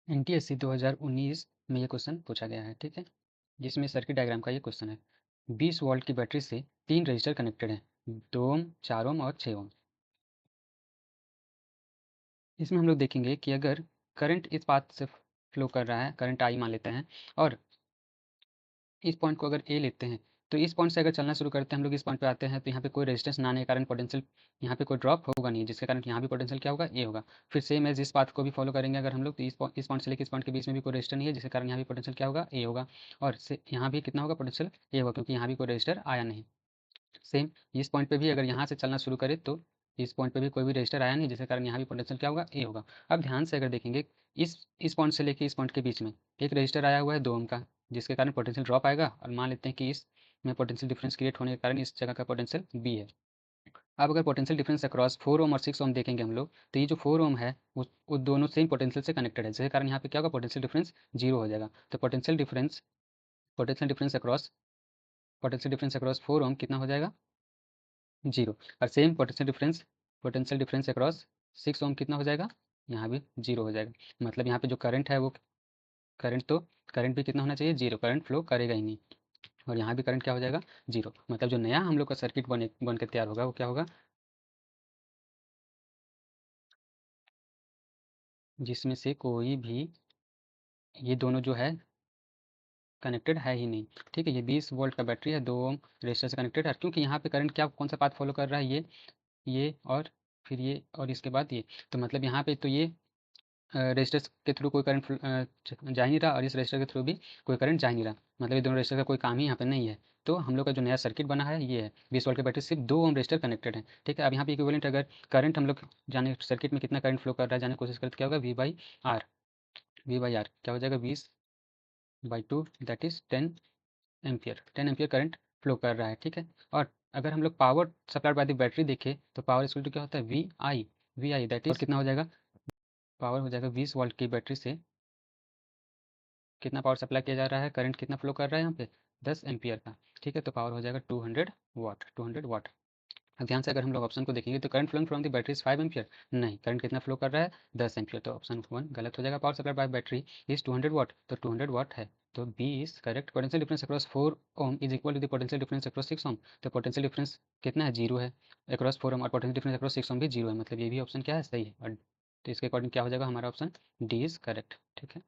NTSC 2019 में ये question पूछा गया है, ठीक है, जिसमें सर्किट डायग्राम का ये क्वेश्चन है। 20 वोल्ट की बैटरी से 3 रजिस्टर कनेक्टेड हैं, 2 ओम, 4 ओम और 6 ओम। इसमें हम लोग देखेंगे कि अगर करंट इस पाथ से फ्लो कर रहा है, करंट आई मान लेते हैं, और इस पॉइंट को अगर ए लेते हैं, तो इस पॉइंट से अगर चलना शुरू करते हैं, हम लोग इस पॉइंट पे आते हैं, तो यहाँ पे कोई रेजिस्टेंस ना आने के कारण पोटेंशियल यहाँ पे कोई ड्रॉप होगा नहीं, जिसके कारण यहाँ भी पोटेंशियल क्या होगा, ए होगा। फिर सेम एज इस पाथ को भी फॉलो करेंगे अगर हम लोग, तो इस पॉइंट से लेकर इस पॉइंट के बीच में भी कोई रेजिस्टर नहीं है, जिसके कारण यहाँ भी पोटेंशियल क्या होगा, ए होगा। और यहाँ भी कितना होगा पोटेंशियल, ए होगा, क्योंकि यहाँ भी कोई रजिस्टर आया नहीं। सेम इस पॉइंट पे भी अगर यहाँ से चलना शुरू करें, तो इस पॉइंट पे भी कोई भी रजिस्टर आया नहीं, जिसके कारण यहाँ भी पोटेंशियल क्या होगा, ए होगा। अब ध्यान से अगर देखेंगे, इस पॉइंट से लेके इस पॉइंट के बीच में एक रजिस्टर आया हुआ है 2 ओम का, जिसके कारण पोटेंशियल ड्रॉप आएगा, और मान लेते हैं कि इस में पोटेंशियल डिफरेंस क्रिएट होने के कारण इस जगह का पोटेंशियल बी है। अब अगर पोटेंशियल डिफरेंस अक्रॉस 4 ओम और 6 ओम देखेंगे हम लोग, तो ये जो 4 ओम है वो दोनों सेम पोटेंशियल से कनेक्टेड है, जिसके कारण यहाँ पे क्या होगा, पोटेंशियल डिफरेंस जीरो हो जाएगा। तो पोटेंशियल डिफरेंस अक्रॉस 4 ओम कितना हो जाएगा, जीरो। और सेम पोटेंशियल डिफरेंस अक्रॉस 6 ओम कितना हो जाएगा, यहाँ भी जीरो हो जाएगा। मतलब यहाँ पे जो करंट है वो करंट भी कितना होना चाहिए, जीरो, करंट फ्लो करेगा ही नहीं। और यहाँ भी करंट क्या हो जाएगा, जीरो। मतलब जो नया हम लोग का सर्किट बन के तैयार होगा वो क्या होगा, जिसमें से कोई भी ये दोनों जो है कनेक्टेड है ही नहीं। ठीक है, ये 20 वोल्ट का बैटरी है, 2 ओम रेजिस्टर से कनेक्टेड है, क्योंकि यहाँ पे करंट क्या कौन सा पाथ फॉलो कर रहा है, ये और फिर ये और इसके बाद ये। तो मतलब यहाँ पे तो ये रजिस्टर्स के थ्रू कोई करंट जा ही नहीं रहा, और इस रजिस्टर के थ्रू भी कोई करंट जा ही नहीं रहा। मतलब ये दोनों रजिस्टर का कोई काम ही यहाँ पे नहीं है। तो हम लोग का जो नया सर्किट बना है ये है, 20 वोल्ट की बैटरी, सिर्फ 2 ओम रजिस्टर कनेक्टेड है। ठीक है, अब यहाँ पे इक्विवेलेंट अगर करंट हम लोग जाने सर्किट में कितना करंट फ्लो कर रहा है जाने की कोशिश करते, तो क्या होगा, वी बाई आर क्या हो जाएगा, 20/2, that is 10 ampere current flow कर रहा है। ठीक है, और अगर हम लोग power supplied by the battery देखें, तो पावर इक्वल टू क्या होता है, वी आई दैट इज कितना हो जाएगा, पावर हो जाएगा 20 वोल्ट की बैटरी से कितना पावर सप्लाई किया जा रहा है, करंट कितना फ्लो कर रहा है यहाँ पे, 10 एम्पियर का। ठीक है, तो पावर हो जाएगा 200 वाट। अब ध्यान से अगर हम लोग ऑप्शन को देखेंगे, तो current flowing from the battery is 5 ampere, नहीं, करंट कितना फ्लो कर रहा है, 10 एम्पियर। तो ऑप्शन 1 गलत हो जाएगा। Power supply by battery is 200 watt, तो 200 वाट है, तो B is correct. Potential difference across 4 ohm is equal to the potential difference across 6 ohm, तो पोटेंशियल डिफरेंस कितना है, जीरो है अक्रॉस 4 ओम, और पोटेंशियल डिफरेंस अक्रॉस 6 ओम भी जीरो है। मतलब ये भी ऑप्शन क्या है, सही है। और तो इसके अकॉर्डिंग क्या हो जाएगा, हमारा ऑप्शन डी इज करेक्ट। ठीक है।